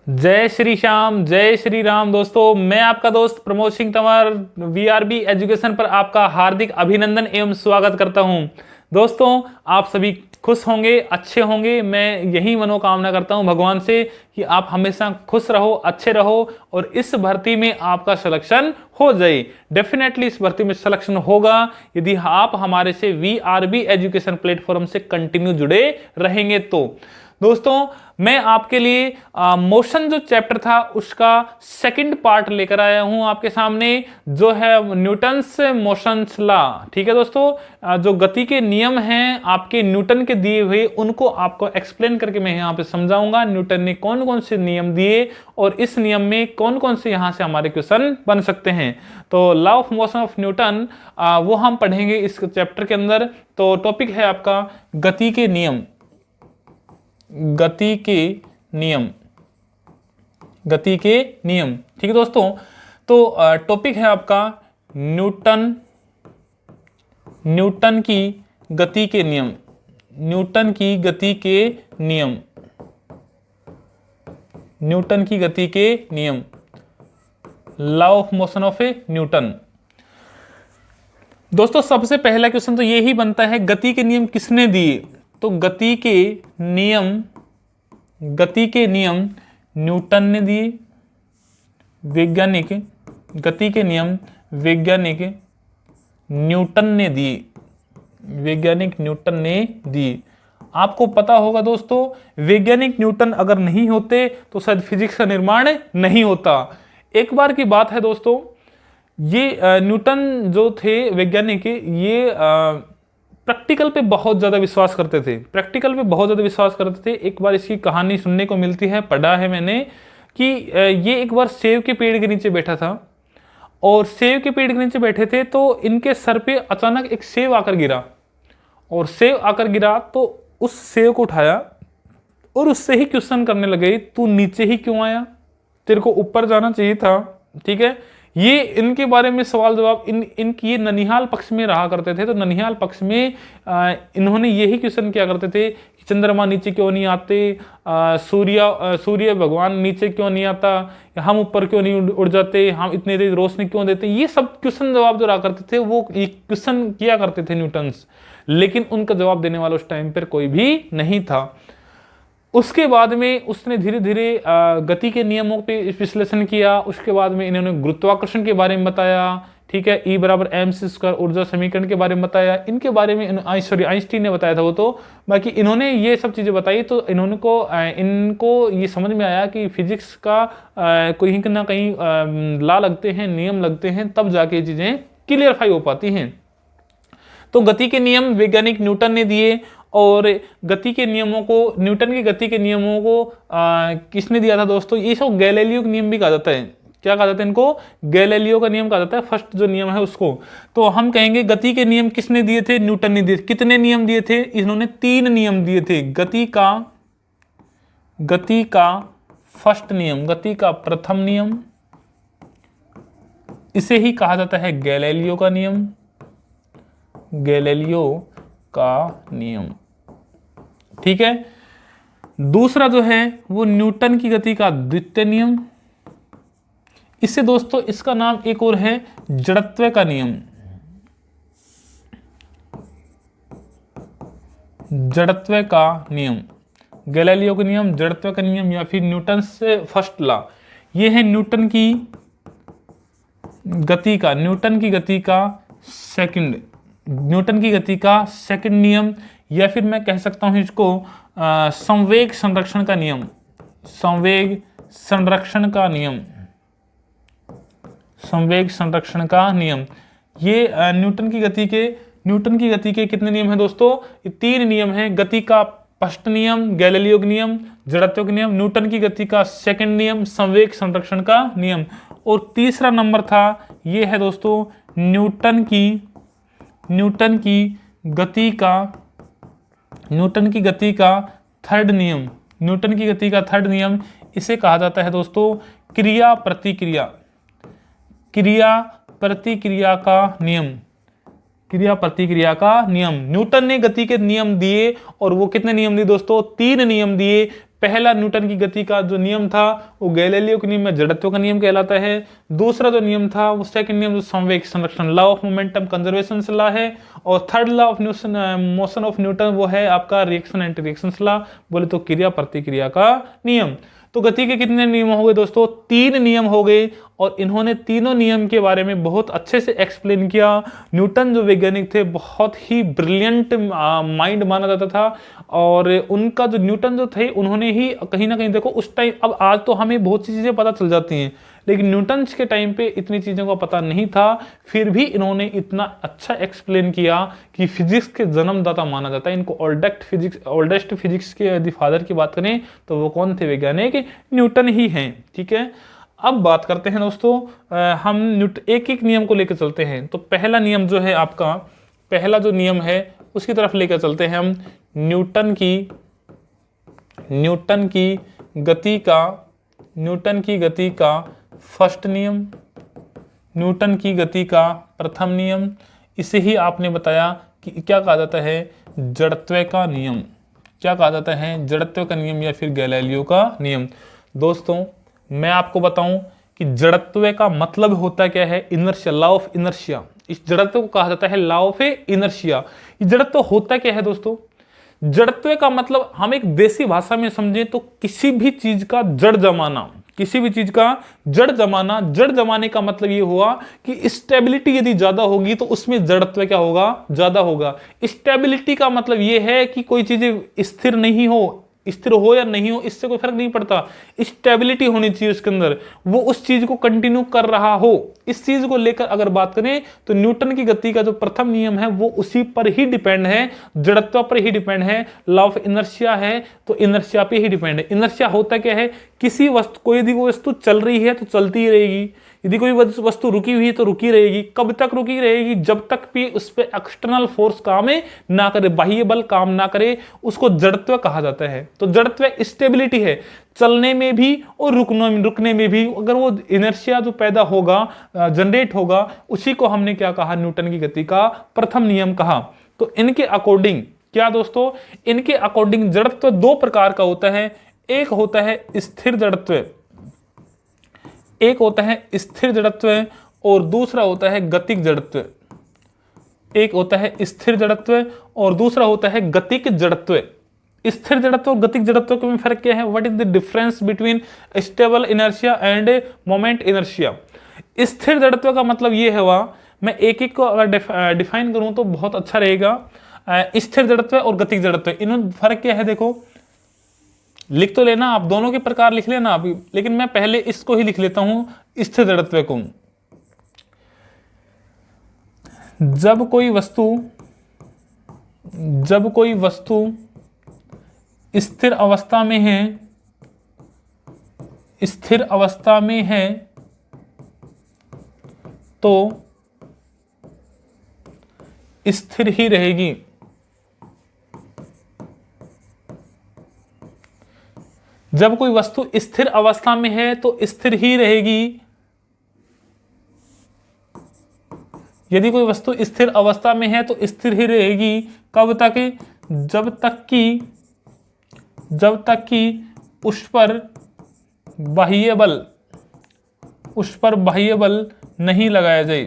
जय श्री श्याम, जय श्री राम। दोस्तों, मैं आपका दोस्त प्रमोद सिंह तंवर वीआरबी एजुकेशन पर आपका हार्दिक अभिनंदन एवं स्वागत करता हूं। दोस्तों, आप सभी खुश होंगे, अच्छे होंगे। मैं यही मनोकामना करता हूं भगवान से कि आप हमेशा खुश रहो, अच्छे रहो और इस भर्ती में आपका सिलेक्शन हो जाए। डेफिनेटली इस भर्ती में सिलेक्शन होगा यदि आप हमारे से वीआरबी एजुकेशन प्लेटफॉर्म से कंटिन्यू जुड़े रहेंगे तो। दोस्तों, मैं आपके लिए मोशन जो चैप्टर था उसका सेकंड पार्ट लेकर आया हूं आपके सामने, जो है न्यूटन्स मोशंस लॉ। ठीक है दोस्तों, जो गति के नियम हैं आपके न्यूटन के दिए हुए, उनको आपको एक्सप्लेन करके मैं यहां पे समझाऊंगा न्यूटन ने कौन कौन से नियम दिए और इस नियम में कौन कौन से यहां से हमारे क्वेश्चन बन सकते हैं। तो law of motion of Newton वो हम पढ़ेंगे इस चैप्टर के अंदर। तो टॉपिक है आपका गति के नियम। गति के नियम, गति के नियम। ठीक है दोस्तों, तो टॉपिक है आपका न्यूटन की गति के नियम। न्यूटन की गति के नियम, न्यूटन की गति के नियम, law of motion of A Newton. दोस्तों, सबसे पहला क्वेश्चन तो यही बनता है, गति के नियम किसने दिए? तो गति के नियम न्यूटन ने दिए। वैज्ञानिक गति के नियम वैज्ञानिक न्यूटन ने दिए। वैज्ञानिक न्यूटन ने दिए। आपको पता होगा दोस्तों, वैज्ञानिक न्यूटन अगर नहीं होते तो शायद फिजिक्स का निर्माण नहीं होता। एक बार की बात है दोस्तों, ये न्यूटन जो थे वैज्ञानिक, ये प्रैक्टिकल पे बहुत ज़्यादा विश्वास करते थे। प्रैक्टिकल पे बहुत ज़्यादा विश्वास करते थे। एक बार इसकी कहानी सुनने को मिलती है, पढ़ा है मैंने, कि ये एक बार सेब के पेड़ के नीचे बैठा था और सेब के पेड़ के नीचे बैठे थे तो इनके सर पे अचानक एक सेब आकर गिरा और सेब आकर गिरा तो उस सेब को उठाया और उससे ही क्वेश्चन करने लगे, तू नीचे ही क्यों आया, तेरे को ऊपर जाना चाहिए था। ठीक है, ये इनके बारे में सवाल जवाब, इनकी ये ननिहाल पक्ष में रहा करते थे। तो ननिहाल पक्ष में इन्होंने यही क्वेश्चन किया करते थे कि चंद्रमा नीचे क्यों नहीं आते, सूर्य भगवान नीचे क्यों नहीं आता, हम ऊपर क्यों नहीं उड़ जाते, हम इतनी तेज रोशनी क्यों देते। ये सब क्वेश्चन जवाब जो रहा करते थे वो ये क्वेश्चन किया करते थे न्यूटन्स, लेकिन उनका जवाब देने वाला उस टाइम पर कोई भी नहीं था। उसके बाद में उसने धीरे धीरे गति के नियमों पे विश्लेषण किया। उसके बाद में इन्होंने गुरुत्वाकर्षण के बारे में बताया। ठीक है, E बराबर mc² ऊर्जा समीकरण के बारे में बताया। इनके बारे में आइंस्टीन ने बताया था वो तो, बाकी इन्होंने ये सब चीज़ें बताई। तो इनको ये समझ में आया कि फिजिक्स का कहीं ना कहीं लॉ लगते हैं, नियम लगते हैं, तब जाके ये चीज़ें क्लियरफाई हो पाती हैं। तो गति के नियम वैज्ञानिक न्यूटन ने दिए और गति के नियमों को, न्यूटन की गति के नियमों को किसने दिया था दोस्तों? ये सब गैलीलियो का नियम भी कहा जाता है। क्या कहा जाता है इनको? गैलीलियो का नियम कहा जाता है, फर्स्ट जो नियम है उसको। तो हम कहेंगे गति के नियम किसने दिए थे? न्यूटन ने दिए। कितने नियम दिए थे? इन्होंने 3 नियम दिए थे। गति का फर्स्ट नियम, गति का प्रथम नियम, इसे ही कहा जाता है गैलीलियो का नियम। गैलीलियो का नियम। ठीक है, दूसरा जो है वो न्यूटन की गति का द्वितीय नियम। इससे दोस्तों इसका नाम एक और है जड़त्व का नियम। जड़त्व का नियम, गैलीलियो का नियम, जड़त्व का नियम या फिर न्यूटन से फर्स्ट लॉ। ये है न्यूटन की गति का सेकंड नियम, या फिर मैं कह सकता हूं इसको संवेग संरक्षण का नियम। संवेग संरक्षण का नियम, संवेग संरक्षण का नियम। ये न्यूटन की गति के कितने नियम हैं दोस्तों? ये 3 नियम हैं। गति का फर्स्ट नियम गैलीलियो का नियम, जड़त्व का नियम, न्यूटन की गति का सेकंड नियम संवेग संरक्षण का नियम। और तीसरा नंबर था, ये है दोस्तों न्यूटन की गति का थर्ड नियम। न्यूटन की गति का थर्ड नियम, इसे कहा जाता है दोस्तों क्रिया प्रतिक्रिया का नियम। क्रिया प्रतिक्रिया का नियम। न्यूटन ने गति के नियम दिए और वो कितने नियम दिए दोस्तों? 3 नियम दिए। पहला न्यूटन की गति का जो नियम था वो गैलीलियो के नियम में जड़त्व का नियम कहलाता है। दूसरा जो नियम था वो सेकंड नियम जो संवेग संरक्षण law of momentum conservation law है। और third law of motion of Newton वो है आपका रिएक्शन एंटी रिएक्शन लॉ, बोले तो क्रिया प्रतिक्रिया का नियम। तो गति के कितने नियम हो गए दोस्तों? 3 नियम हो गए और इन्होंने तीनों नियम के बारे में बहुत अच्छे से एक्सप्लेन किया। न्यूटन जो वैज्ञानिक थे बहुत ही ब्रिलियंट माइंड माना जाता था और उनका जो न्यूटन जो थे उन्होंने ही कहीं ना कहीं देखो उस टाइम, अब आज तो हमें बहुत सी चीज़ें पता चल जाती हैं लेकिन न्यूटन के टाइम पे इतनी चीज़ों का पता नहीं था, फिर भी इन्होंने इतना अच्छा एक्सप्लेन किया कि फिजिक्स के जन्मदाता माना जाता है इनको। ओल्डेस्ट फिजिक्स के यदि फादर की बात करें तो वो कौन थे वैज्ञानिक? न्यूटन ही हैं। ठीक है, अब बात करते हैं दोस्तों, हम एक एक नियम को लेकर चलते हैं। तो पहला नियम जो है आपका, पहला जो नियम है उसकी तरफ लेकर चलते हैं हम। न्यूटन की गति का फर्स्ट नियम, न्यूटन की गति का प्रथम नियम, इसे ही आपने बताया कि क्या कहा जाता है? जड़त्व का नियम। क्या कहा जाता है? जड़त्व का नियम या फिर गैलीलियो का नियम। दोस्तों मैं आपको बताऊं कि जड़त्व का मतलब होता क्या है? Inertia, law of inertia. इस जड़त्व को कहा जाता है लॉ ऑफ इनर्शिया। ये जड़त्व होता क्या है दोस्तों? जड़त्व का मतलब हम एक देसी भाषा में समझें तो किसी भी चीज का जड़ जमाना, किसी भी चीज का जड़ जमाने का मतलब ये हुआ कि स्टेबिलिटी यदि ज्यादा होगी तो उसमें जड़त्व क्या होगा? ज्यादा होगा। स्टेबिलिटी का मतलब ये है कि कोई चीजें स्थिर नहीं हो, स्थिर हो या नहीं हो इससे कोई फर्क नहीं पड़ता, स्टेबिलिटी होनी चाहिए उसके अंदर, वो उस चीज को कंटिन्यू कर रहा हो। इस चीज को लेकर अगर बात करें तो न्यूटन की गति का जो प्रथम नियम है वो उसी पर ही डिपेंड है, जड़त्व पर ही डिपेंड है। लॉ ऑफ इनर्शिया है तो इनर्शिया पे ही डिपेंड है। इनर्शिया होता क्या है? किसी वस्तु, कोई यदि वो वस्तु चल रही है तो चलती ही रहेगी, यदि कोई वस्तु रुकी हुई है तो रुकी रहेगी। कब तक रुकी रहेगी? जब तक भी उस पर एक्सटर्नल फोर्स काम ना करे, बाह्य बल काम ना करे, उसको जड़त्व कहा जाता है। तो जड़त्व स्टेबिलिटी है, चलने में भी और रुकने में भी। अगर वो इनर्शिया जो पैदा होगा, जनरेट होगा, उसी को हमने क्या कहा? न्यूटन की गति का प्रथम नियम कहा। तो इनके अकॉर्डिंग क्या दोस्तों? इनके अकॉर्डिंग जड़त्व 2 प्रकार का होता है। एक होता है स्थिर जड़त्व, एक होता है स्थिर जड़त्व और दूसरा होता है गतिक जड़त्व। एक होता है स्थिर जड़त्व और दूसरा होता है गतिक जड़त्व। स्थिर जड़त्व और गतिक जड़त्व के में फर्क क्या है? What is the difference between stable inertia end moment inertia? स्थिर जड़त्व का मतलब ये हुआ, मैं एक एक को अगर डिफाइन करूं तो बहुत अच्छा रहेगा। स्थिर जड़त्व और गतिक जड़त्व, इनमें फर्क क्या है? देखो लिख तो लेना, आप दोनों के प्रकार लिख लेना अभी, लेकिन मैं पहले इसको ही लिख लेता हूं, स्थिर जड़त्व को। जब कोई वस्तु स्थिर अवस्था में है, स्थिर अवस्था में है तो स्थिर ही रहेगी। जब कोई वस्तु स्थिर अवस्था में है तो स्थिर ही रहेगी। यदि कोई वस्तु स्थिर अवस्था में है तो स्थिर ही रहेगी। कब तक? जब तक कि उस पर बाह्य बल नहीं लगाया जाए।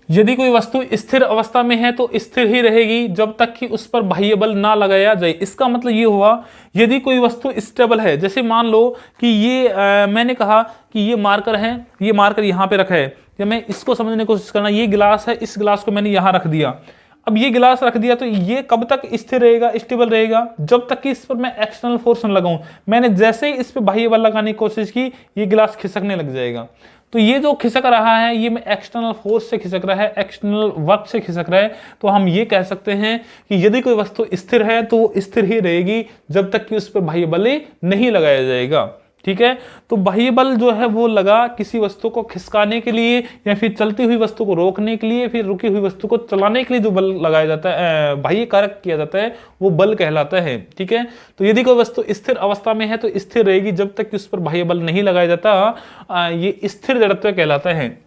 यदि कोई वस्तु स्थिर अवस्था में है तो स्थिर ही रहेगी जब तक कि उस पर बाह्य बल ना लगाया जाए। इसका मतलब ये हुआ, यदि कोई वस्तु स्टेबल है, जैसे मान लो कि ये मैंने कहा कि ये मार्कर है, ये मार्कर यहाँ पे रखा है, जब मैं इसको समझने की कोशिश करना, ये गिलास है, इस गिलास को मैंने यहाँ रख दिया। अब ये गिलास रख दिया तो ये कब तक स्थिर रहेगा, स्टेबल रहेगा? जब तक कि इस पर मैं एक्सटर्नल फोर्स न लगाऊं। मैंने जैसे ही इस पर बाह्य बल लगाने की कोशिश की, ये गिलास खिसकने लग जाएगा। तो ये जो खिसक रहा है ये मैं एक्सटर्नल फोर्स से खिसक रहा है, एक्सटर्नल वर्क से खिसक रहा है। तो हम ये कह सकते हैं कि यदि कोई वस्तु स्थिर है तो वो स्थिर ही रहेगी जब तक कि उस पर बाह्य बल नहीं लगाया जाएगा। ठीक है, तो बाह्य बल जो है वो लगा किसी वस्तु को खिसकाने के लिए या फिर चलती हुई वस्तु को रोकने के लिए, फिर रुकी हुई वस्तु को चलाने के लिए जो बल लगाया जाता है, बाह्य कारक किया जाता है, वो बल कहलाता है। ठीक है, तो यदि कोई वस्तु स्थिर अवस्था में है तो स्थिर रहेगी जब तक कि उस पर बाह्य बल नहीं लगाया जाता। ये स्थिर जड़त्व कहलाता है।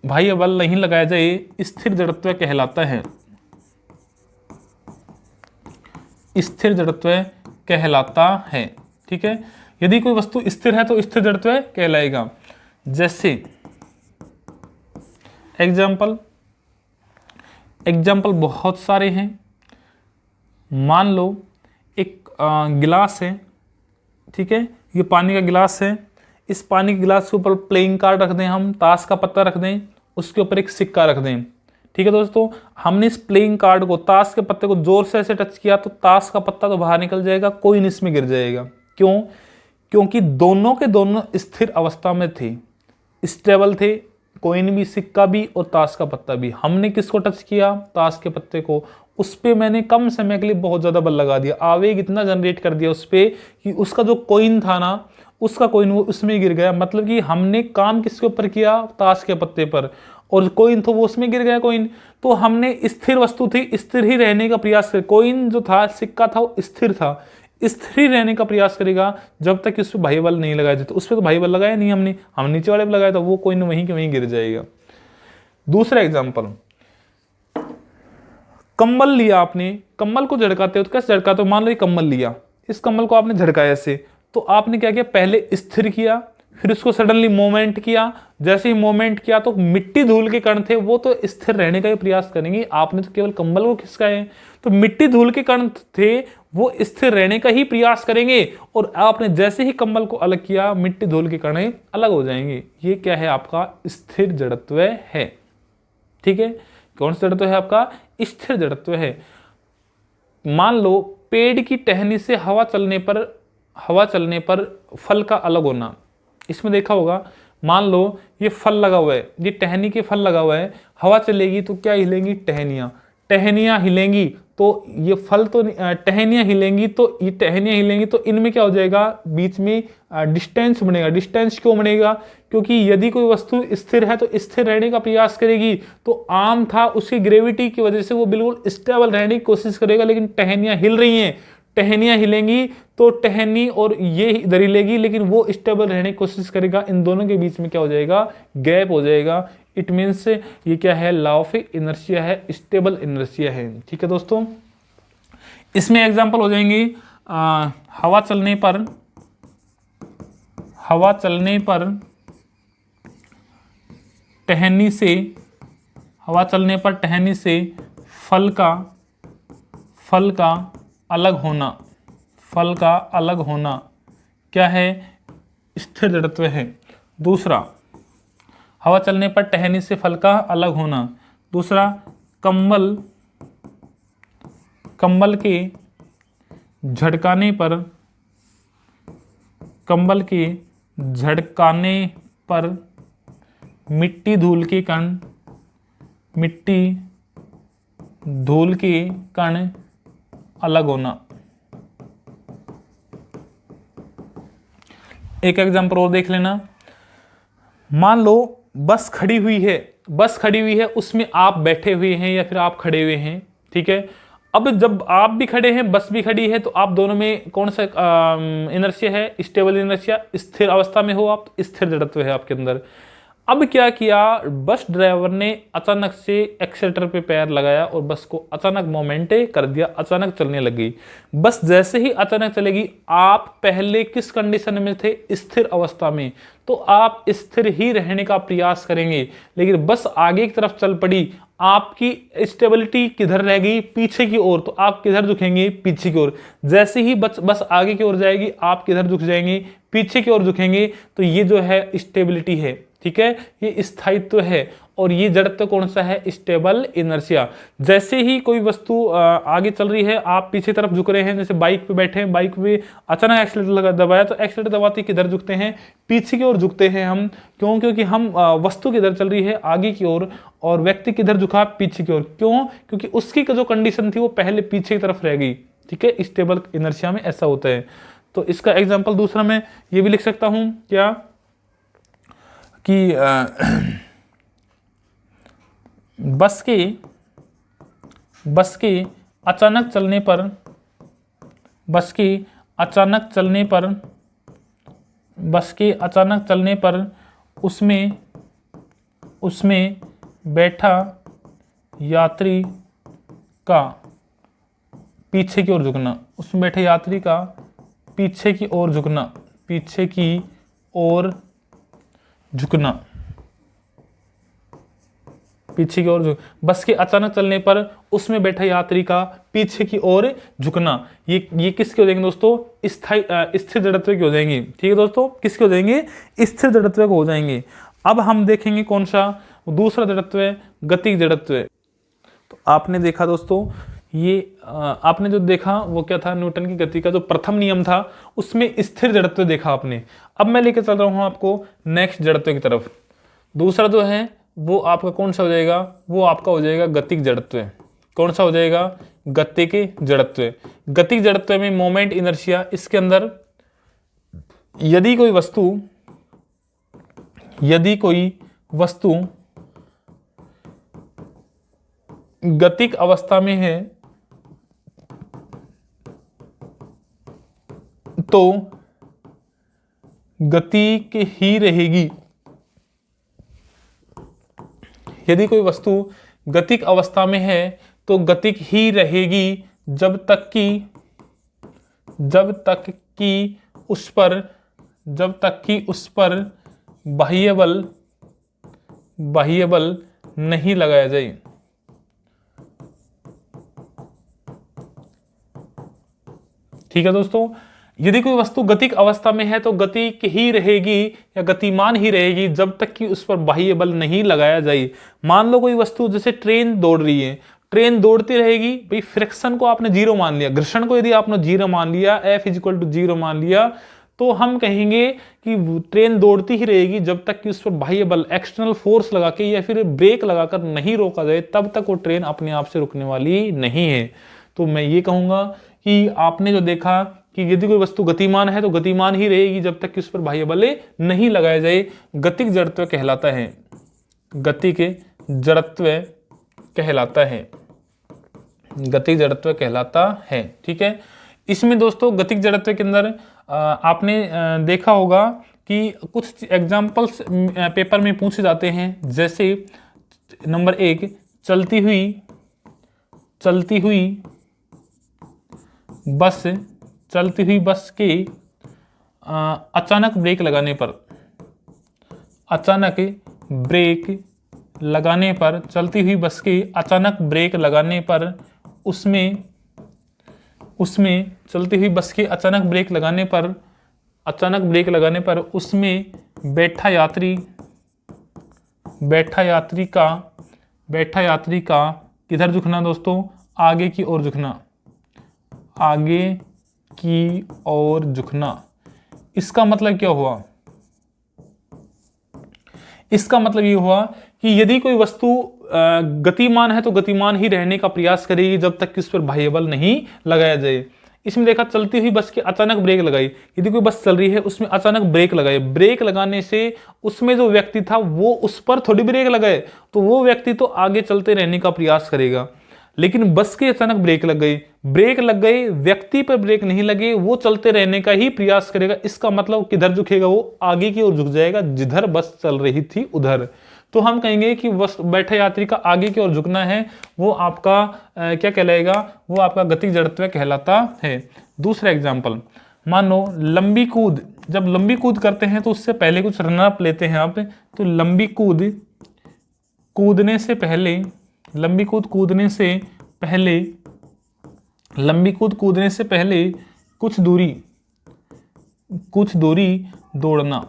बाह्य बल नहीं लगाया जाए, स्थिर जड़त्व कहलाता है। स्थिर जड़त्व कहलाता है। ठीक है, यदि कोई वस्तु स्थिर है तो स्थिर जड़त्व कहलाएगा। जैसे एग्जाम्पल बहुत सारे हैं। मान लो एक गिलास है, ठीक है, ये पानी का गिलास है। इस पानी के गिलास के ऊपर प्लेइंग कार्ड रख दें, हम ताश का पत्ता रख दें, उसके ऊपर एक सिक्का रख दें। ठीक है दोस्तों, हमने इस प्लेइंग कार्ड को, ताश के पत्ते को जोर से ऐसे टच किया तो ताश का पत्ता तो बाहर निकल जाएगा, कॉइन इसमें गिर जाएगा। क्यों? क्योंकि दोनों के दोनों स्थिर अवस्था में थे, स्टेबल थे, कॉइन भी, सिक्का भी और ताश का पत्ता भी। हमने किसको टच किया? ताश के पत्ते को। उस पे मैंने कम समय के लिए बहुत ज्यादा बल लगा दिया, आवेग इतना जनरेट कर दिया उस पे कि उसका जो कॉइन था ना, उसका कॉइन वो उसमें गिर गया। मतलब कि हमने काम किसके ऊपर किया? ताश के पत्ते पर, और कॉइन तो वो उसमें गिर गया कॉइन। तो हमने स्थिर वस्तु थी, स्थिर ही रहने का प्रयास कर, कॉइन जो था, सिक्का था, वो स्थिर था, स्थिर ही रहने का प्रयास करेगा जब तक उस पर बाह्य बल नहीं लगाया जाए। तो उस पर तो बाह्य बल लगाया नहीं हमने, हम नीचे वाले पे लगाया, तो वो कॉइन वहीं के वहीं गिर जाएगा। दूसरा एग्जाम्पल, कंबल लिया आपने, कंबल को झड़काते हो तो कैसे झड़काते हो? मान लो ये कंबल लिया, इस कंबल को आपने झड़काया ऐसे, तो आपने क्या किया? पहले स्थिर किया, फिर उसको सडनली मोमेंट किया। जैसे ही मोमेंट किया तो मिट्टी धूल के कण थे, वो तो स्थिर रहने का ही प्रयास करेंगे। आपने तो केवल कंबल को खिसकाया है, तो मिट्टी धूल के कण थे, वो स्थिर रहने का ही प्रयास करेंगे। और आपने जैसे ही कंबल को अलग किया, मिट्टी धूल के कण अलग हो जाएंगे। ये क्या है? आपका स्थिर जड़त्व है। ठीक है, कौन सा जड़त्व है? आपका स्थिर जड़त्व है। मान लो पेड़ की टहनी से हवा चलने पर फल का अलग होना। इसमें देखा होगा, मान लो ये फल लगा हुआ है, ये टहनी के फल लगा हुआ है, हवा चलेगी तो क्या हिलेंगी? टहनियां। टहनियां हिलेंगी तो ये फल तो, टहनियां हिलेंगी तो ये टहनियां हिलेंगी तो इनमें क्या हो जाएगा? बीच में डिस्टेंस बनेगा। डिस्टेंस क्यों बनेगा? क्योंकि यदि कोई वस्तु स्थिर है तो स्थिर रहने का प्रयास करेगी, तो आम था उसकी ग्रेविटी की वजह से वो बिल्कुल स्टेबल रहने की कोशिश करेगा। लेकिन टहनियां हिल रही हैं, टहनियां हिलेंगी तो टहनी और ये इधर हिलेगी, लेकिन वो स्टेबल रहने की कोशिश करेगा। इन दोनों के बीच में क्या हो जाएगा? गैप हो जाएगा। इट मीन्स ये क्या है? लॉ ऑफ इनर्शिया है, स्टेबल इनर्शिया है। ठीक है दोस्तों, इसमें एग्जांपल हो जाएंगे हवा चलने पर टहनी से फल का अलग होना क्या है? स्थिर जड़त्व है। दूसरा, हवा चलने पर टहनी से फल का अलग होना। दूसरा, कंबल के झड़काने पर मिट्टी धूल के कण अलग होना। एक एग्जांपल और देख लेना। मान लो बस खड़ी हुई है, उसमें आप बैठे हुए हैं या फिर आप खड़े हुए हैं। ठीक है, अब जब आप भी खड़े हैं, बस भी खड़ी है, तो आप दोनों में कौन सा इनर्शिया है? Stable inertia. स्थिर अवस्था में हो आप, स्थिर जड़त्व है आपके अंदर। अब क्या किया? बस ड्राइवर ने अचानक से एक्सीलेटर पे पैर लगाया और बस को अचानक मोमेंट कर दिया, अचानक चलने लगी। बस जैसे ही अचानक चलेगी, आप पहले किस कंडीशन में थे? स्थिर अवस्था में, तो आप स्थिर ही रहने का प्रयास करेंगे। लेकिन बस आगे की तरफ चल पड़ी, आपकी स्टेबिलिटी किधर रह गई? पीछे की ओर। तो आप किधर झुकेंगे? पीछे की ओर। जैसे ही बस आगे की ओर जाएगी, आप किधर झुक जाएंगे? पीछे की ओर झुकेंगे। तो ये जो है स्टेबिलिटी है। ठीक है, ये स्थायित्व है। और ये जड़त्व कौन सा है? Stable inertia. जैसे ही कोई वस्तु आगे चल रही है, आप पीछे तरफ झुक रहे हैं। जैसे बाइक पे बैठे हैं, बाइक पे अचानक एक्सीलेटर दबाया, तो एक्सीलेटर दबाते किधर झुकते हैं? पीछे की ओर झुकते हैं हम। क्यों? क्योंकि हम वस्तु किधर चल रही है? आगे की ओर, और व्यक्ति किधर झुका? पीछे की ओर। क्यों? क्योंकि उसकी जो कंडीशन थी वो पहले पीछे की तरफ रह गई। ठीक है, स्टेबल इनर्शिया में ऐसा होता है। तो इसका एग्जाम्पल दूसरा मैं ये भी लिख सकता हूं क्या कि बस के अचानक चलने पर उसमें बैठा यात्री का पीछे की ओर झुकना, उसमें बैठे यात्री का पीछे की ओर झुकना, पीछे की ओर झुकना, पीछे की ओर बस के अचानक चलने पर उसमें बैठे यात्री का पीछे की ओर झुकना, ये किसके हो जाएंगे दोस्तों? स्थिर जड़त्व के हो जाएंगे। ठीक है दोस्तों, किसके हो जाएंगे? स्थिर जड़त्व को हो जाएंगे। अब हम देखेंगे कौन सा दूसरा जड़त्व है, गतिज जड़त्व। तो आपने देखा दोस्तों, ये आपने जो देखा वो क्या था? न्यूटन की गति का जो प्रथम नियम था उसमें स्थिर जड़त्व देखा आपने। अब मैं लेके चल रहा हूं आपको नेक्स्ट जड़त्व की तरफ। दूसरा जो है वो आपका कौन सा हो जाएगा? वो आपका हो जाएगा गतिक जड़त्व। कौन सा हो जाएगा? गतिक जड़त्व। गतिक जड़त्व में मोमेंट इनर्शिया, इसके अंदर यदि कोई वस्तु गतिक अवस्था में है तो गतिक ही रहेगी। यदि कोई वस्तु गतिक अवस्था में है तो गतिक ही रहेगी जब तक कि उस पर बाह्य बल नहीं लगाया जाए। ठीक है दोस्तों, यदि कोई वस्तु गतिक अवस्था में है तो गतिक ही रहेगी या गतिमान ही रहेगी जब तक कि उस पर बाह्य बल नहीं लगाया जाए। मान लो कोई वस्तु जैसे ट्रेन दौड़ रही है, ट्रेन दौड़ती रहेगी, भाई फ्रिक्शन को आपने जीरो मान लिया, घर्षण को यदि आपने जीरो मान लिया, F = 0 मान लिया, तो हम कहेंगे कि ट्रेन दौड़ती ही रहेगी जब तक कि उस पर बाह्य बल एक्सटर्नल फोर्स लगा के या फिर ब्रेक लगाकर नहीं रोका जाए, तब तक वो ट्रेन अपने आप से रुकने वाली नहीं है। तो मैं ये कहूंगा कि आपने जो देखा कि यदि कोई वस्तु गतिमान है तो गतिमान ही रहेगी जब तक कि उस पर बाह्य बल नहीं लगाया जाए। गतिक जड़त्व कहलाता है, गतिक जड़त्व कहलाता है, गतिक जड़त्व कहलाता है। ठीक है, इसमें दोस्तों गतिक जड़त्व के अंदर आपने देखा होगा कि कुछ एग्जाम्पल्स पेपर में पूछे जाते हैं, जैसे नंबर 1, चलती हुई बस के अचानक ब्रेक लगाने पर, चलती हुई बस के अचानक ब्रेक लगाने पर उसमें चलती हुई बस के अचानक ब्रेक लगाने पर उसमें बैठा यात्री का किधर झुकना दोस्तों? आगे की ओर झुकना। इसका मतलब क्या हुआ? इसका मतलब ये हुआ कि यदि कोई वस्तु गतिमान है तो गतिमान ही रहने का प्रयास करेगी जब तक कि उस पर बाह्य बल नहीं लगाया जाए। इसमें देखा, चलती हुई बस के अचानक ब्रेक लगाई, यदि कोई बस चल रही है उसमें अचानक ब्रेक लगाए, ब्रेक लगाने से उसमें जो व्यक्ति था वो उस पर थोड़ी ब्रेक लगाए, तो वो व्यक्ति तो आगे चलते रहने का प्रयास करेगा। लेकिन बस के अचानक ब्रेक लग गई, व्यक्ति पर ब्रेक नहीं लगे, वो चलते रहने का ही प्रयास करेगा। इसका मतलब किधर झुकेगा? वो आगे की ओर झुक जाएगा, जिधर बस चल रही थी उधर। तो हम कहेंगे कि बस बैठे यात्री का आगे की ओर झुकना है, वो आपका क्या कहलाएगा? वो आपका गतिक जड़त्व कहलाता है। दूसरा एग्जाम्पल, मानो लंबी कूद, जब लंबी कूद करते हैं तो उससे पहले कुछ रन अप लेते हैं आप। तो लंबी कूद कूदने से पहले कुछ दूरी दौड़ना।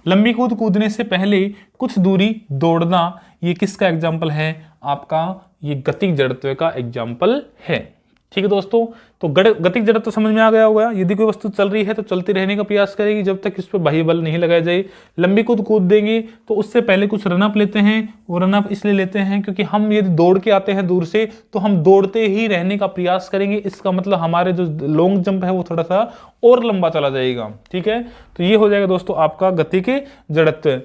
लंबी कूद कूदने से पहले कुछ दूरी दौड़ना, ये किसका एग्जाम्पल है? आपका ये गतिक जड़त्व का एग्जाम्पल है। ठीक है दोस्तों, तो गतिक जड़त्व समझ में आ गया होगा। यदि कोई वस्तु चल रही है तो चलती रहने का प्रयास करेगी जब तक इस पर बाह्य बल नहीं लगाया जाए। लंबी कूद देंगे तो उससे पहले कुछ रनअप लेते हैं। वो रनअप इसलिए लेते हैं क्योंकि हम यदि दौड़ के आते हैं दूर से तो हम दौड़ते ही रहने का प्रयास करेंगे। इसका मतलब हमारे जो लॉन्ग जंप है वो थोड़ा सा और लंबा चला जाएगा। ठीक है, तो ये हो जाएगा दोस्तों आपका गतिक जड़त्व।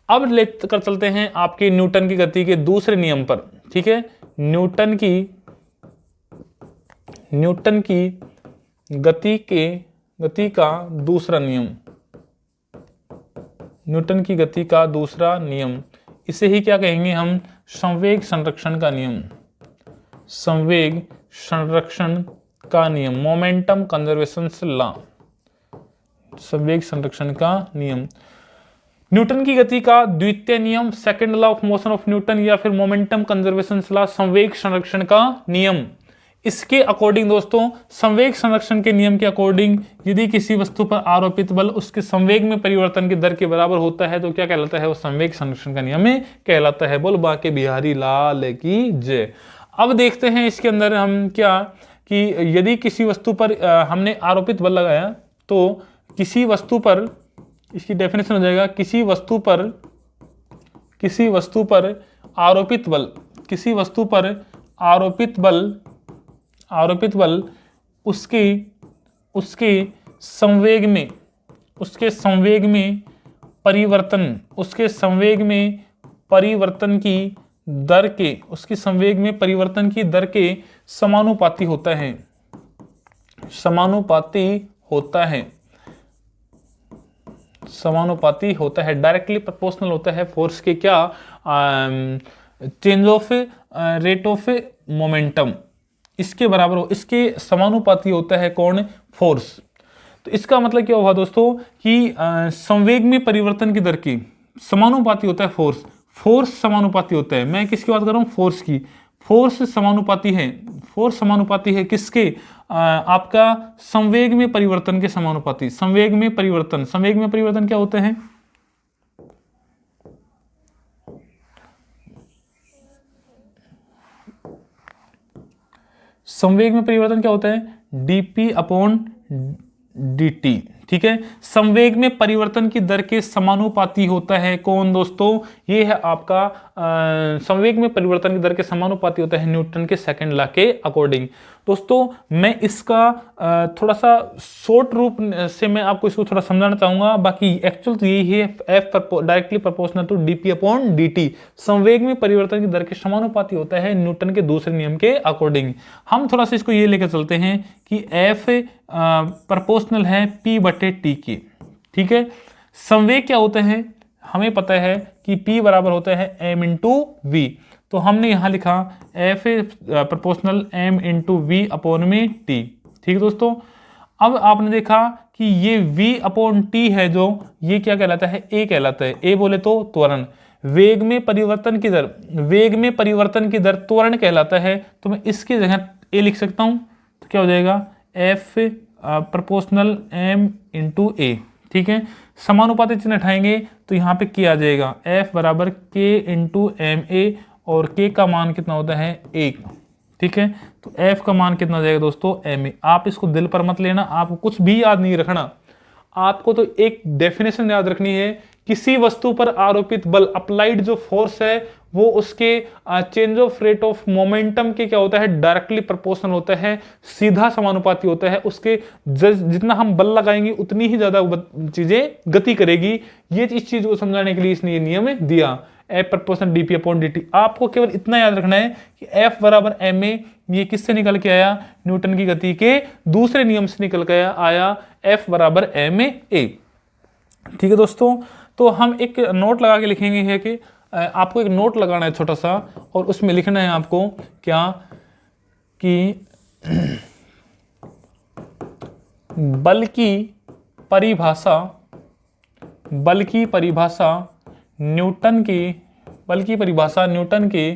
अब लेकर चलते हैं आपके न्यूटन की गति के दूसरे नियम पर। ठीक है, न्यूटन की गति का दूसरा नियम, न्यूटन की गति का दूसरा नियम, इसे ही क्या कहेंगे हम? संवेग संरक्षण का नियम। संवेग संरक्षण का नियम, मोमेंटम कंजर्वेशन लॉ, संवेग संरक्षण का नियम। न्यूटन की गति का द्वितीय नियम, second law of motion of Newton, या फिर मोमेंटम कंजर्वेशन लॉ, संवेग संरक्षण का नियम। इसके अकॉर्डिंग दोस्तों, संवेग संरक्षण के नियम के अकॉर्डिंग यदि किसी वस्तु पर आरोपित बल उसके संवेग में परिवर्तन की दर के बराबर होता है तो क्या कहलाता है, वो संवेग संरक्षण का नियम कहलाता है। बोल बाके बिहारी लाल की जय। अब देखते हैं इसके अंदर हम क्या, कि यदि किसी वस्तु पर हमने आरोपित बल लगाया तो किसी वस्तु पर, इसकी डेफिनेशन हो जाएगा, किसी वस्तु पर आरोपित बल, किसी वस्तु पर आरोपित बल उसके संवेग में परिवर्तन की दर के, उसके संवेग में परिवर्तन की दर के समानुपाती होता है, समानुपाती होता है, डायरेक्टली प्रोपोर्शनल होता है फोर्स के क्या, change of rate of momentum, इसके बराबर हो, इसके समानुपाती होता है कौन, फोर्स। तो इसका मतलब क्या हुआ दोस्तों कि संवेग में परिवर्तन की दर की समानुपाती होता है फोर्स समानुपाती होता है। मैं किसकी बात कर रहा हूँ, फोर्स की। फोर्स समानुपाती है किसके, आपका संवेग में परिवर्तन के समानुपाती। संवेग में परिवर्तन क्या होते हैं, संवेग में परिवर्तन क्या होता है, dp अपॉन dt, ठीक है। संवेग में परिवर्तन की दर के समानुपाती होता है कौन दोस्तों, ये है आपका संवेग में परिवर्तन की दर के समानुपाती होता है न्यूटन के सेकंड लॉ के अकॉर्डिंग। दोस्तों मैं इसका थोड़ा सा शॉर्ट रूप से मैं आपको इसको थोड़ा समझाना चाहूंगा, बाकी एक्चुअल तो यही है, F directly proportional to dp upon dt, संवेग में परिवर्तन की दर के समानुपाती होता है न्यूटन के दूसरे नियम के अकॉर्डिंग। हम थोड़ा सा इसको ये लेकर चलते हैं कि F प्रोपोर्शनल है P बटे T के, ठीक है। संवेग क्या होते हैं, हमें पता है कि P बराबर होता है m इंटू वी, तो हमने यहां लिखा F proportional m into v upon में T, ठीक है दोस्तों। अब आपने देखा कि ये V अपॉन T है जो, ये क्या कहलाता है, A कहलाता है। A बोले तो त्वरण, वेग में परिवर्तन की दर त्वरण कहलाता है, तो मैं इसकी जगह A लिख सकता हूं, तो क्या हो जाएगा F proportional m into A, ठीक है। समानुपाती चिन्ह हटाएंगे तो यहाँ पे K आ जाएगा, F बराबर K इंटू MA, और K का मान कितना होता है 1, ठीक है। तो F का मान कितना जाएगा दोस्तों MA। आप इसको दिल पर मत लेना, आपको कुछ भी याद नहीं रखना, आपको तो एक डेफिनेशन याद रखनी है, किसी वस्तु पर आरोपित बल, अप्लाइड जो फोर्स है वो उसके change of rate of momentum के क्या होता है, डायरेक्टली प्रोपोर्शनल होता है, सीधा समानुपाती होता है। उसके जितना हम बल लगाएंगे उतनी ही ज्यादा चीजें गति करेगी। ये इस चीज को समझाने के लिए इसने ये नियम दिया, F proportional dp upon dt। आपको केवल इतना याद रखना है कि F बराबर ma, ये किससे निकल के आया, न्यूटन की गति के दूसरे नियम से निकल के आया, F बराबर ma, ठीक है दोस्तों। तो हम एक नोट लगा के लिखेंगे है कि आपको एक नोट लगाना है छोटा सा, और उसमें लिखना है आपको क्या, कि बल की परिभाषा न्यूटन के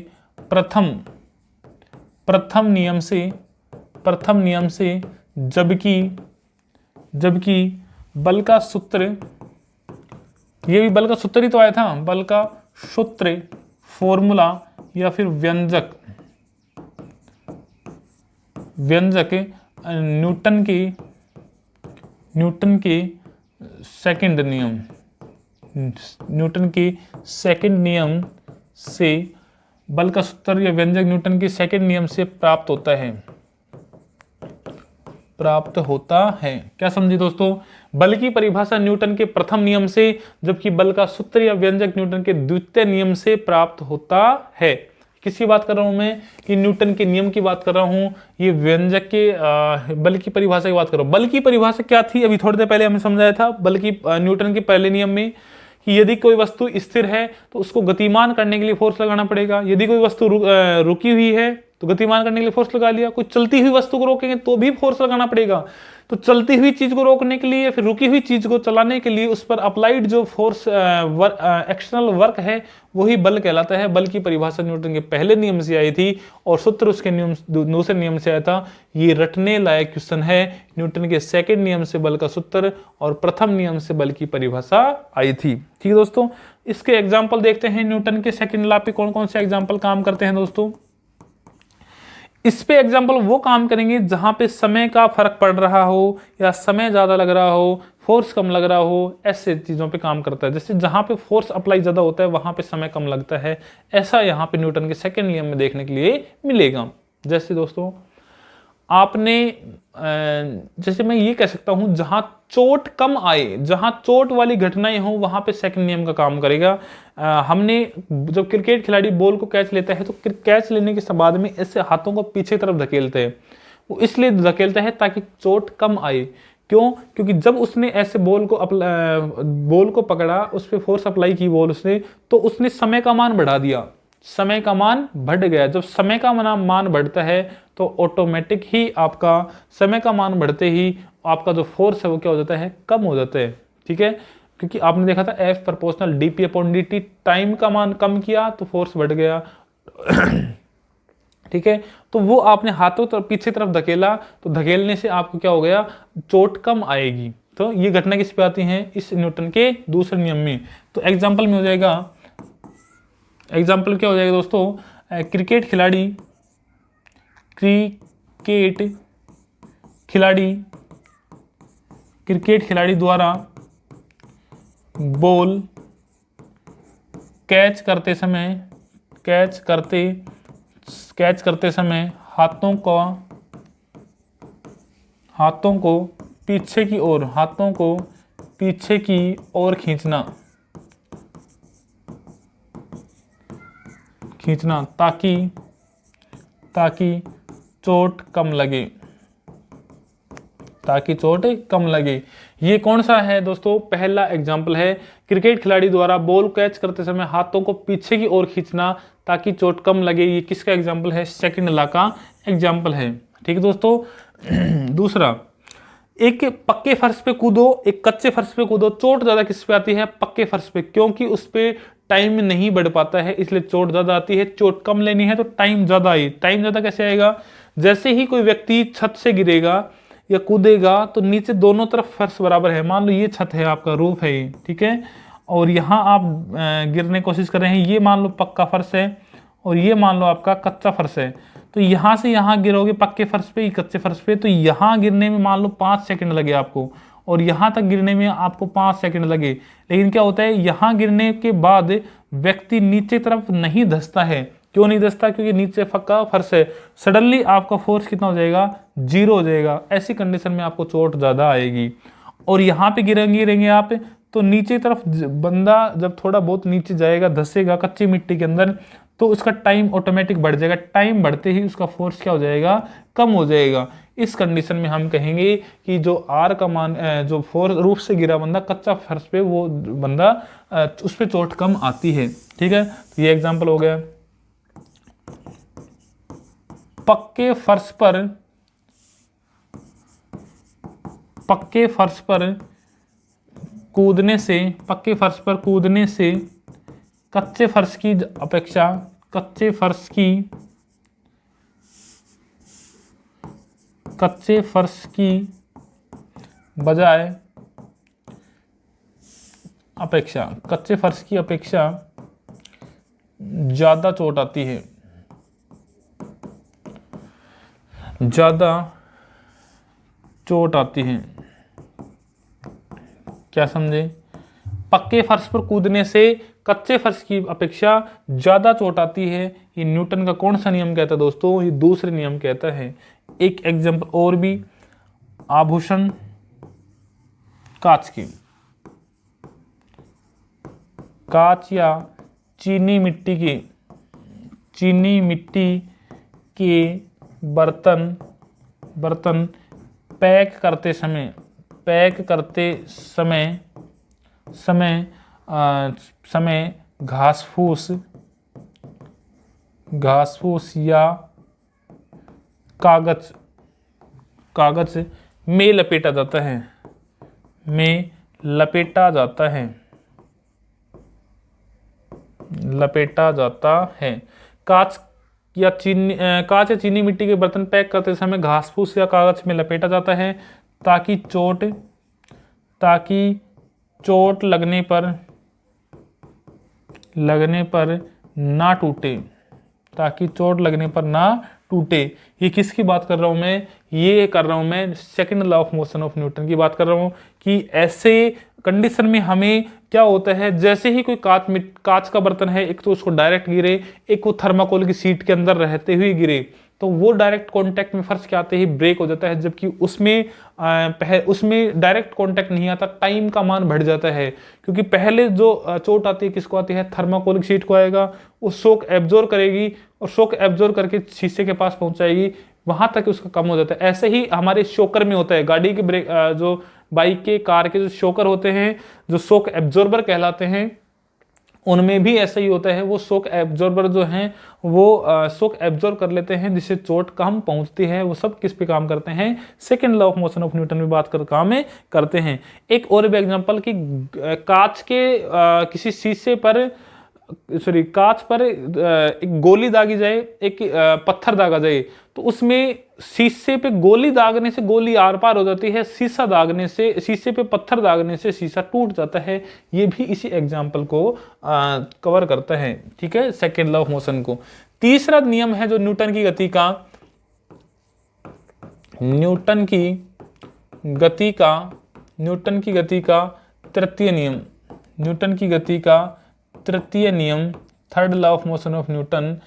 प्रथम नियम से जबकि बल का सूत्र, ये भी बल का सूत्र ही तो आया था, बल का सूत्र, फॉर्मूला या फिर व्यंजक न्यूटन के सेकंड नियम से, बल का सूत्र या व्यंजक न्यूटन के सेकंड नियम से प्राप्त होता है। क्या समझे दोस्तों, बल की परिभाषा न्यूटन के प्रथम नियम से, जबकि बल का सूत्र या व्यंजक न्यूटन के द्वितीय नियम से प्राप्त होता है। किसकी बात कर रहा हूं मैं, कि न्यूटन के नियम की बात कर रहा हूं, ये व्यंजक के बल की परिभाषा की बात कर रहा हूं। बल की परिभाषा क्या थी, अभी थोड़ी देर पहले हमने समझाया था, बल की न्यूटन के पहले नियम में, कि यदि कोई वस्तु स्थिर है तो उसको गतिमान करने के लिए फोर्स लगाना पड़ेगा, यदि कोई वस्तु रुकी हुई है तो गतिमान करने के लिए फोर्स लगा लिया। कोई चलती हुई वस्तु को रोकेंगे तो भी फोर्स लगाना पड़ेगा। तो चलती हुई चीज को रोकने के लिए, फिर रुकी हुई चीज को चलाने के लिए उस पर अप्लाइड जो फोर्स एक्सटर्नल वर्क है वही बल कहलाता है। बल की परिभाषा न्यूटन के पहले नियम से आई थी और सूत्र उसके नियम दूसरे नियम से आया था। ये रटने लायक क्वेश्चन है। न्यूटन के सेकंड नियम से बल का सूत्र और प्रथम नियम से बल की परिभाषा आई थी। ठीक है दोस्तों, इसके एग्जाम्पल देखते हैं। न्यूटन के सेकंड लॉ पे कौन कौन से एग्जाम्पल काम करते हैं दोस्तों। इस पे एग्जाम्पल वो काम करेंगे जहां पे समय का फर्क पड़ रहा हो या समय ज्यादा लग रहा हो, फोर्स कम लग रहा हो, ऐसे चीजों पे काम करता है। जैसे जहां पे फोर्स अप्लाई ज्यादा होता है वहां पे समय कम लगता है, ऐसा यहाँ पे न्यूटन के सेकंड नियम में देखने के लिए मिलेगा। जैसे दोस्तों आपने जैसे मैं ये कह सकता हूं जहां चोट कम आए, जहां चोट वाली घटनाएं हो वहां पे सेकंड नियम का काम करेगा। हमने जब क्रिकेट खिलाड़ी बॉल को कैच लेता है तो कैच लेने के बाद में ऐसे हाथों को पीछे तरफ धकेलते हैं। वो इसलिए धकेलता है ताकि चोट कम आए। क्यों? क्योंकि जब उसने ऐसे बॉल को पकड़ा, उस पर फोर्स अप्लाई की बॉल उसने, तो उसने समय का मान बढ़ा दिया, समय का मान बढ़ गया। जब समय का मान बढ़ता है तो ऑटोमेटिक ही आपका समय का मान बढ़ते ही आपका जो फोर्स है वो क्या हो जाता है, कम हो जाता है। ठीक है, क्योंकि आपने देखा था F प्रोपोर्शनल dp/dt, टाइम का मान कम किया तो फोर्स बढ़ गया। ठीक है, तो वो आपने हाथों तो पीछे तरफ धकेला तो धकेलने से आपको क्या हो गया, चोट कम आएगी। तो ये घटना किस पे आती है, इस न्यूटन के दूसरे नियम में। तो एग्जाम्पल में हो जाएगा, एग्जाम्पल क्या हो जाएगा दोस्तों, क्रिकेट खिलाड़ी द्वारा बॉल कैच करते समय हाथों को पीछे की ओर खींचना ताकि चोट कम लगे। ये कौन सा है दोस्तों, पहला एग्जाम्पल है। क्रिकेट खिलाड़ी द्वारा बॉल कैच करते समय हाथों को पीछे की ओर खींचना ताकि चोट कम लगे। ये किसका एग्जाम्पल है, सेकंड लॉ का एग्जाम्पल है। ठीक है दोस्तों, दूसरा, एक पक्के फर्श पे कूदो, एक कच्चे फर्श पे कूदो, चोट ज्यादा किस पे आती है, पक्के फर्श पे, क्योंकि उस पे टाइम नहीं बढ़ पाता है इसलिए चोट ज्यादा आती है। चोट कम लेनी है तो टाइम ज्यादा आई। टाइम ज्यादा कैसे आएगा, जैसे ही कोई व्यक्ति छत से गिरेगा या कूदेगा तो नीचे दोनों तरफ फर्श बराबर है। मान लो ये छत है, आपका रूफ है ये, ठीक है, और यहाँ आप गिरने की कोशिश कर रहे हैं, ये मान लो पक्का फर्श है और ये मान लो आपका कच्चा फर्श है। तो यहाँ से यहाँ गिरोगे पक्के फर्श पे, कच्चे फर्श पे, तो यहाँ गिरने में मान लो 5 सेकंड लगे आपको और यहाँ तक गिरने में आपको 5 सेकंड लगे। लेकिन क्या होता है, यहाँ गिरने के बाद व्यक्ति नीचे तरफ नहीं धंसता है। क्यों नहीं धंसता, क्योंकि नीचे पक्का फर्श है। सडनली आपका फोर्स कितना हो जाएगा, 0 हो जाएगा। ऐसी कंडीशन में आपको चोट ज्यादा आएगी। और यहाँ पे गिरेंगे आप तो नीचे तरफ बंदा जब थोड़ा बहुत नीचे जाएगा, धंसेगा कच्ची मिट्टी के अंदर, तो उसका टाइम ऑटोमेटिक बढ़ जाएगा। टाइम बढ़ते ही उसका फोर्स क्या हो जाएगा, कम हो जाएगा। इस कंडीशन में हम कहेंगे कि जो आर का मान, जो फोर्स रूफ से गिरा बंदा कच्चा फर्श पे, वो बंदा उस पर चोट कम आती है। ठीक है, तो ये एग्जाम्पल हो गया। पक्के फर्श पर कूदने से कच्चे फर्श की अपेक्षा ज्यादा चोट आती है, क्या समझे? पक्के फर्श पर कूदने से कच्चे फर्श की अपेक्षा ज्यादा चोट आती है। ये न्यूटन का कौन सा नियम कहता है दोस्तों, ये दूसरे नियम कहता है। एक एग्जांपल और भी, आभूषण कांच या चीनी मिट्टी के बर्तन पैक करते समय घास फूस या कागज कागज में लपेटा जाता है, में लपेटा जाता है, लपेटा जाता है। कांच या चीनी मिट्टी के बर्तन पैक करते समय घास फूस या कागज में लपेटा जाता है ताकि चोट लगने पर ना टूटे, ताकि चोट लगने पर ना टूटे। ये किसकी बात कर रहा हूं मैं? ये कर रहा हूं मैं second law of motion of Newton की बात कर रहा हूं कि ऐसे कंडीशन में हमें क्या होता है, जैसे ही कोई कांच का बर्तन है, एक तो उसको डायरेक्ट गिरे, एक वो थर्माकोल की शीट के अंदर रहते हुए गिरे, तो वो डायरेक्ट कांटेक्ट में फर्श के आते ही ब्रेक हो जाता है, जबकि उसमें डायरेक्ट कांटेक्ट नहीं आता, टाइम का मान बढ़ जाता है, क्योंकि पहले जो चोट आती है किसको आती है? थर्माकोल की शीट को आएगा, वो शॉक एब्जॉर्ब करेगी और शॉक एब्जॉर्ब करके शीशे के पास पहुंचाएगी, वहां तक उसका कम हो जाता है। ऐसे ही हमारे शॉकर में होता है, गाड़ी के ब्रेक, जो बाइक के कार के जो शॉकर होते हैं, जो शॉक एब्जॉर्बर कहलाते हैं, उनमें भी ऐसा ही होता है। वो शॉक एब्जॉर्बर जो हैं वो शॉक एब्जॉर्ब कर लेते हैं, जिससे चोट कम पहुंचती है। वो सब किस पे काम करते हैं? Second law of motion of Newton में बात कर काम करते हैं। एक और भी एग्जांपल कि कांच के किसी शीशे पर कांच पर एक गोली दागी जाए, एक पत्थर दागा जाए, तो उसमें शीशे पे गोली दागने से गोली आर पार हो जाती है, शीशे पे पत्थर दागने से शीशा टूट जाता है। ये भी इसी एग्जांपल को कवर करता है, ठीक है, सेकेंड लॉ ऑफ मोशन को। तीसरा नियम है जो न्यूटन की गति का तृतीय नियम, third law of motion of Newton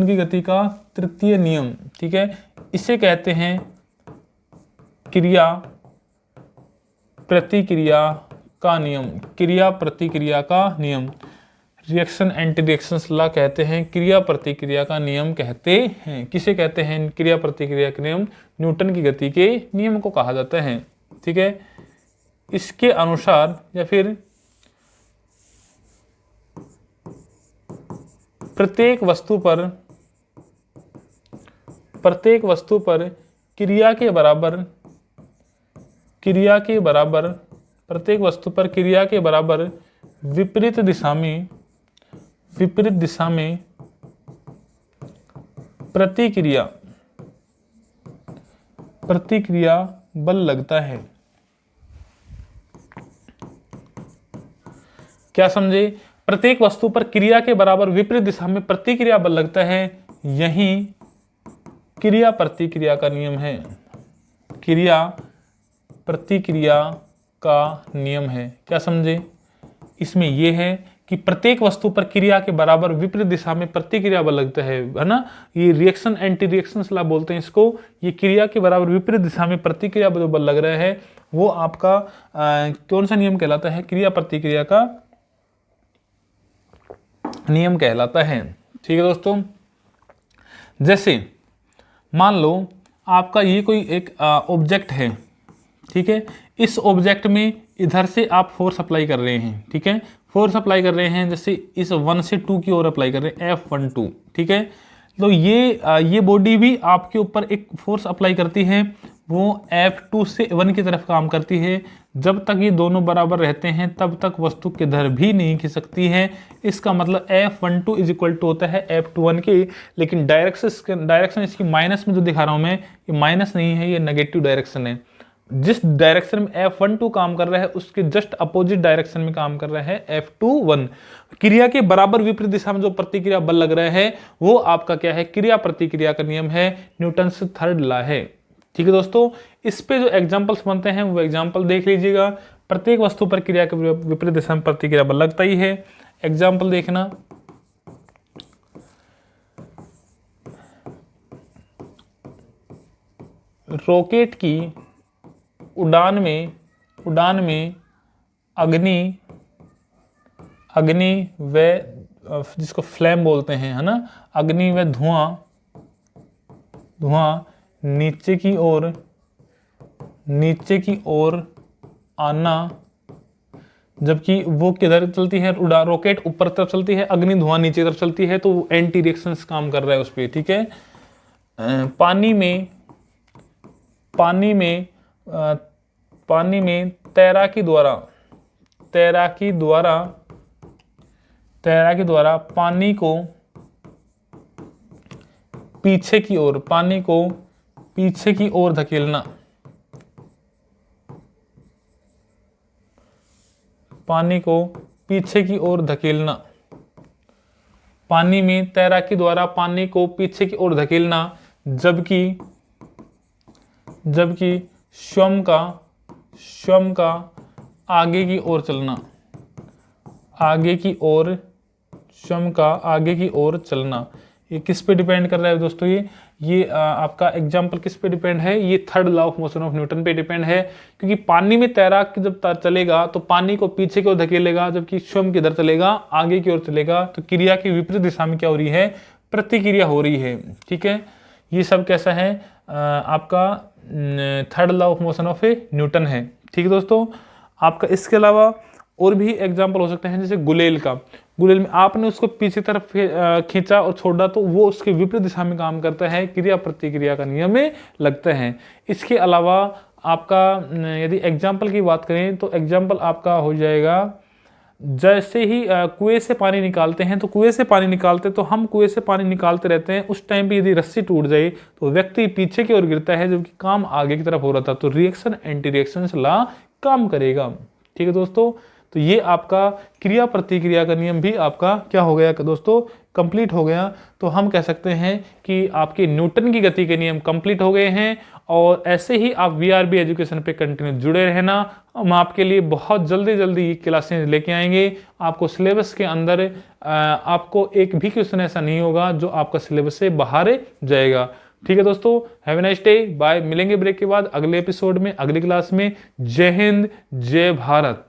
की गति का तृतीय नियम, ठीक है, इसे कहते हैं क्रिया प्रतिक्रिया का नियम, रिएक्शन एंटी रिएक्शन लॉ कहते हैं, क्रिया प्रतिक्रिया का नियम कहते हैं। किसे कहते हैं? क्रिया प्रतिक्रिया का नियम न्यूटन की गति के नियम को कहा जाता है, ठीक है। इसके अनुसार या फिर प्रत्येक वस्तु पर क्रिया के बराबर विपरीत दिशा में प्रतिक्रिया बल लगता है। क्या समझे? प्रत्येक वस्तु पर क्रिया के बराबर विपरीत दिशा में प्रतिक्रिया बल लगता है, यही क्रिया प्रतिक्रिया का नियम है। क्रिया प्रतिक्रिया का नियम है। क्या समझे? इसमें यह है कि प्रत्येक वस्तु पर क्रिया के बराबर विपरीत दिशा में प्रतिक्रिया बल लगता है ना। ये रिएक्शन एंटी रिएक्शन लॉ बोलते हैं इसको। ये क्रिया के बराबर विपरीत दिशा में प्रतिक्रिया जो बल लग रहा है वो आपका कौन सा नियम कहलाता है? क्रिया प्रतिक्रिया का नियम कहलाता है, ठीक है दोस्तों। जैसे मान लो आपका ये कोई एक ऑब्जेक्ट है, ठीक है, इस ऑब्जेक्ट में इधर से आप फोर्स अप्लाई कर रहे हैं, ठीक है, फोर्स अप्लाई कर रहे हैं, जैसे इस 1 से 2 की ओर अप्लाई कर रहे हैं, F12, ठीक है। तो ये बॉडी भी आपके ऊपर एक फोर्स अप्लाई करती है, वो F2 से 1 की तरफ काम करती है। जब तक ये दोनों बराबर रहते हैं तब तक वस्तु किधर भी नहीं खिसकती है। इसका मतलब F12 इज इक्वल टू होता है F21 के, लेकिन डायरेक्शन इसकी माइनस में जो दिखा रहा हूं मैं, ये माइनस नहीं है, ये नेगेटिव डायरेक्शन है। जिस डायरेक्शन में F12 काम कर रहा है उसके जस्ट अपोजिट डायरेक्शन में काम कर रहा है F21। क्रिया के बराबर विपरीत दिशा में जो प्रतिक्रिया बल लग रहा है वो आपका क्या है? क्रिया प्रतिक्रिया का नियम है, न्यूटन्स थर्ड लॉ है, ठीक है दोस्तों। इस पे जो एग्जांपल्स बनते हैं वो एग्जांपल देख लीजिएगा। प्रत्येक वस्तु पर क्रिया के विपरीत दिशा में प्रतिक्रिया बल लगता ही है। एग्जांपल देखना, रॉकेट की उड़ान में अग्नि व जिसको फ्लेम बोलते हैं, है ना, अग्नि व धुआं नीचे की ओर आना, जबकि वो किधर चलती है? रॉकेट ऊपर तरफ चलती है, अग्नि धुआं नीचे तरफ चलती है, तो एंटी रिएक्शंस काम कर रहा है उस पर, ठीक है। पानी में पानी में अ, पानी में तैराकी द्वारा पानी को पीछे की ओर धकेलना, पानी को पीछे की ओर धकेलना, पानी में तैराकी द्वारा पानी को पीछे की ओर धकेलना, जबकि स्वयं का आगे की ओर चलना, स्वयं का आगे की ओर चलना। ये किस पे डिपेंड कर रहा है दोस्तों? ये आपका एग्जाम्पल किस पे डिपेंड है? ये third law of motion of Newton पे डिपेंड है, क्योंकि पानी में तैराक जब चलेगा तो पानी को पीछे की ओर धकेलेगा, जबकि स्वयं किधर चलेगा? आगे की ओर चलेगा। तो क्रिया की विपरीत दिशा में क्या हो रही है? प्रतिक्रिया हो रही है। ठीक है, ये सब कैसा है? आपका third law of motion of Newton है। ठीक है दोस्तों, आपका इसके अलावा और भी एग्जाम्पल हो सकते हैं, जैसे गुलेल का। गुलेल में आपने उसको पीछे तरफ खींचा और छोड़ा तो वो उसके विपरीत दिशा में काम करता है, क्रिया प्रतिक्रिया का नियम में लगते हैं। इसके अलावा आपका यदि एग्जाम्पल की बात करें तो एग्जाम्पल आपका हो जाएगा, जैसे ही कुएं से पानी निकालते हैं, तो कुएं से पानी निकालते तो हम कुएं से पानी निकालते रहते हैं, उस टाइम पे यदि रस्सी टूट जाए तो व्यक्ति पीछे की ओर गिरता है, जबकि काम आगे की तरफ हो रहा था। तो रिएक्शन एंटी रिएक्शन लॉ काम करेगा। ठीक है दोस्तों, तो ये आपका क्रिया प्रतिक्रिया का नियम भी आपका क्या हो गया दोस्तों? कंप्लीट हो गया। तो हम कह सकते हैं कि आपके न्यूटन की गति के नियम कंप्लीट हो गए हैं। और ऐसे ही आप वीआरबी एजुकेशन पे कंटिन्यू जुड़े रहना। हम आपके लिए बहुत जल्दी क्लासेस लेके आएंगे। आपको सिलेबस के अंदर आपको एक भी क्वेश्चन ऐसा नहीं होगा जो आपका सिलेबस से बाहर जाएगा। ठीक है दोस्तों, have a nice day, bye. मिलेंगे ब्रेक के बाद अगले एपिसोड में, अगली क्लास में। जय हिंद, जय भारत।